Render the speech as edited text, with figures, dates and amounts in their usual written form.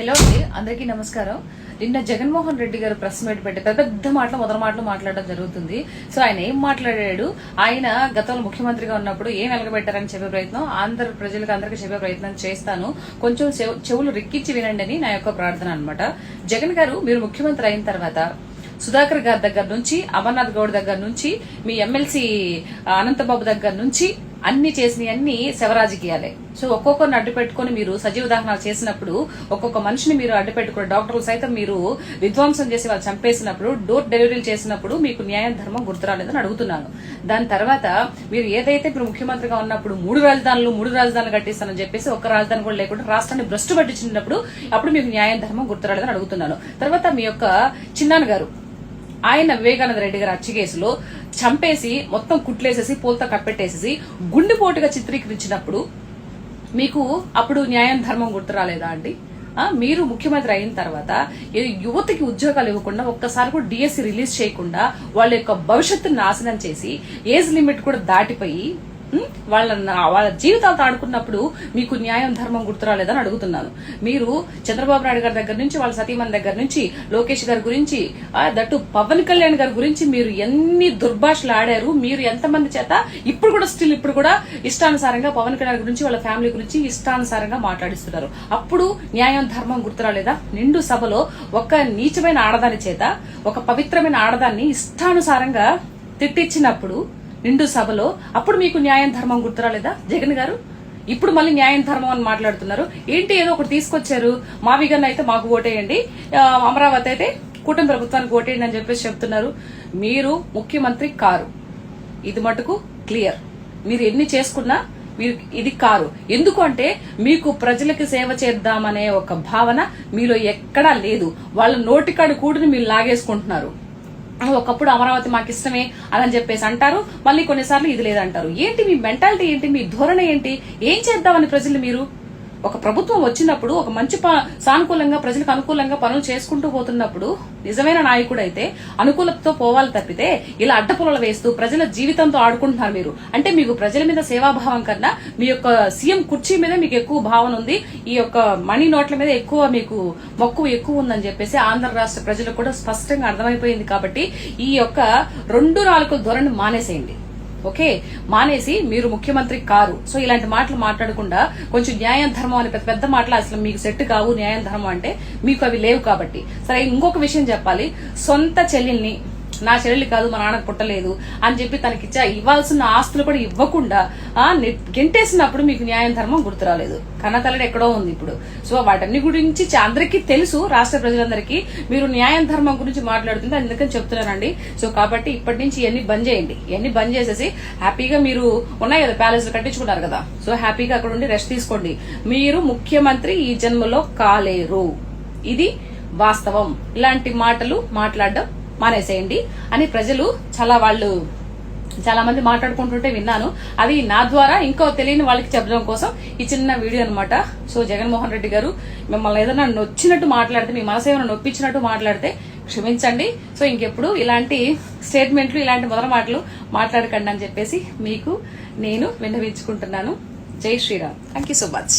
Hello అండి, అందరికీ నమస్కారం. నిన్న జగన్మోహన్ రెడ్డి గారు ప్రెస్ మీట్ పెట్టి పెద్ద మొదటి మాటలు మాట్లాడడం జరుగుతుంది. సో ఆయన ఏం మాట్లాడాడు, ఆయన గతంలో ముఖ్యమంత్రిగా ఉన్నప్పుడు ఏం వెలగబెట్టారని చెప్పే ప్రయత్నం ఆంధ్ర ప్రజలకు అందరికీ చెప్పే ప్రయత్నం చేస్తాను. కొంచెం చెవులు రిక్కించి వినండి అని నా యొక్క ప్రార్థన అన్నమాట. జగన్ గారు మీరు ముఖ్యమంత్రి అయిన తర్వాత సుధాకర్ గారి దగ్గర నుంచి, అమర్నాథ్ గౌడ్ దగ్గర నుంచి, మీ ఎమ్మెల్సీ అనంతబాబు దగ్గర నుంచి అన్ని చేసినవన్నీ శవరాజకీయాలే. సో ఒక్కొక్కరిని అడ్డు పెట్టుకుని మీరు సజీవ దహనాలు చేసినప్పుడు, ఒక్కొక్క మనిషిని మీరు అడ్డు పెట్టుకుని, డాక్టర్లు సైతం మీరు విధ్వంసం చేసి వాళ్ళు చంపేసినప్పుడు, డోర్ డెలివరీలు చేసినప్పుడు మీకు న్యాయం ధర్మం గుర్తురాలేదని అడుగుతున్నాను. దాని తర్వాత మీరు ఏదైతే మీరు ముఖ్యమంత్రిగా ఉన్నప్పుడు మూడు రాజధానులు కట్టిస్తానని చెప్పేసి ఒక్క రాజధాని కూడా లేకుండా రాష్ట్రాన్ని భ్రష్టు పట్టించినప్పుడు అప్పుడు మీకు న్యాయం ధర్మం గుర్తురాలేదని అడుగుతున్నాను. తర్వాత మీ యొక్క చిన్నాన్న గారు, ఆయన వివేకానంద రెడ్డి గారు హత్య కేసులో చంపేసి మొత్తం కుట్లేసేసి పూలతో కప్పెట్టేసేసి గుండెపోటుగా చిత్రీకరించినప్పుడు మీకు అప్పుడు న్యాయం ధర్మం గుర్తు రాలేదా అండి? మీరు ముఖ్యమంత్రి అయిన తర్వాత యువతకి ఉద్యోగాలు ఇవ్వకుండా, ఒక్కసారి కూడా డిఎస్సి రిలీజ్ చేయకుండా, వాళ్ళ యొక్క భవిష్యత్తును నాశనం చేసి, ఏజ్ లిమిట్ కూడా దాటిపోయి వాళ్ళ జీవితాలతో ఆడుకున్నప్పుడు మీకు న్యాయం ధర్మం గుర్తురాలేదని అడుగుతున్నాను. మీరు చంద్రబాబు నాయుడు గారి దగ్గర నుంచి, వాళ్ళ సతీమణి దగ్గర నుంచి, లోకేష్ గారి గురించి, దట్టు పవన్ కళ్యాణ్ గారి గురించి మీరు ఎన్ని దుర్భాషలు ఆడారు. మీరు ఎంతమంది చేత ఇప్పుడు కూడా ఇష్టానుసారంగా పవన్ కళ్యాణ్ గురించి, వాళ్ళ ఫ్యామిలీ గురించి ఇష్టానుసారంగా మాట్లాడిస్తున్నారు. అప్పుడు న్యాయం ధర్మం గుర్తురాలేదా? నిండు సభలో ఒక నీచమైన ఆడదాని చేత, ఒక పవిత్రమైన ఆడదాన్ని ఇష్టానుసారంగా తిట్టించినప్పుడు నిండు సభలో అప్పుడు మీకు న్యాయం ధర్మం గుర్తురాలేదా జగన్ గారు? ఇప్పుడు మళ్ళీ న్యాయం ధర్మం అని మాట్లాడుతున్నారు. ఏంటి ఏదో ఒకటి తీసుకొచ్చారు, మావిగన్ అయితే మాకు ఓటేయండి, అమరావతి అయితే కూటమి ప్రభుత్వానికి ఓటేయండి అని చెప్పేసి చెప్తున్నారు. మీరు ముఖ్యమంత్రి కారు, ఇది మటుకు క్లియర్. మీరు ఎన్ని చేసుకున్నా మీరు ఇది కారు. ఎందుకు అంటే మీకు ప్రజలకు సేవ చేద్దామనే ఒక భావన మీలో ఎక్కడా లేదు. వాళ్ళ నోటికాడు కూడిని మీరు లాగేసుకుంటున్నారు. ఒకప్పుడు అమరావతి మాకు ఇష్టమే అని చెప్పేసి అంటారు, మళ్ళీ కొన్నిసార్లు ఇది లేదంటారు. ఏంటి మీ మెంటాలిటీ ఏంటి? మీ ధోరణి ఏంటి? ఏం చేద్దామని ప్రజలు మీరు ఒక ప్రభుత్వం వచ్చినప్పుడు ఒక మంచి సానుకూలంగా ప్రజలకు అనుకూలంగా పనులు చేసుకుంటూ పోతున్నప్పుడు నిజమైన నాయకుడు అయితే అనుకూలతతో పోవాలి తప్పితే ఇలా అడ్డపులలు వేస్తూ ప్రజల జీవితంతో ఆడుకుంటున్నారు మీరు. అంటే మీకు ప్రజల మీద సేవాభావం కన్నా మీ యొక్క సీఎం కుర్చీ మీద మీకు ఎక్కువ భావన ఉంది, ఈ యొక్క మనీ నోట్ల మీద ఎక్కువ మీకు మక్కువ ఎక్కువ ఉందని చెప్పేసి ఆంధ్ర రాష్ట్ర ప్రజలకు కూడా స్పష్టంగా అర్థమైపోయింది. కాబట్టి ఈ యొక్క 2-4 ధోరణి మానేసేయండి. ఓకే, మానేసి మీరు ముఖ్యమంత్రి కారు. సో ఇలాంటి మాటలు మాట్లాడకుండా కొంచెం న్యాయం ధర్మం అని పెద్ద మాటలు అసలు మీకు సెట్ కావు. న్యాయం ధర్మం అంటే మీకు అవి లేవు కాబట్టి. సరే, ఇంకొక విషయం చెప్పాలి. సొంత చెల్లెల్ని, నా చెల్లెలు కాదు, మా నాన్నకు పుట్టలేదు అని చెప్పి తనకి ఇవ్వాల్సిన ఆస్తులు కూడా ఇవ్వకుండా గెంటేసినప్పుడు మీకు న్యాయం ధర్మం గుర్తురాలేదు. కన్నతల్లి ఎక్కడో ఉంది ఇప్పుడు. సో వాటన్ని గురించి అందరికీ తెలుసు, రాష్ట్ర ప్రజలందరికీ. మీరు న్యాయం ధర్మం గురించి మాట్లాడుతుంటే అందుకని చెప్తున్నానండి. సో కాబట్టి ఇప్పటి నుంచి ఇవన్నీ బంద్ చేయండి. ఇవన్నీ బంద్ చేసేసి హ్యాపీగా మీరు ఉన్నాయి కదా, ప్యాలెస్లు కట్టించుకున్నారు కదా, సో హ్యాపీగా అక్కడ ఉండి రెస్ట్ తీసుకోండి. మీరు ముఖ్యమంత్రి ఈ జన్మలో కాలేరు, ఇది వాస్తవం. ఇలాంటి మాటలు మాట్లాడడం మానేసేయండి అని ప్రజలు చాలా మంది మాట్లాడుకుంటుంటే విన్నాను. అది నా ద్వారా ఇంకో తెలియని వాళ్ళకి చెప్పడం కోసం ఈ చిన్న వీడియో అనమాట. సో జగన్మోహన్ రెడ్డి గారు, మిమ్మల్ని ఏదైనా నొచ్చినట్టు మాట్లాడితే, మీ మనసు ఏమైనా నొప్పించినట్టు మాట్లాడితే క్షమించండి. సో ఇంకెప్పుడు ఇలాంటి స్టేట్మెంట్లు, ఇలాంటి మొదటి మాటలు మాట్లాడకండి అని చెప్పేసి మీకు నేను విన్నవించుకుంటున్నాను. జై Shriram. Thank you so much.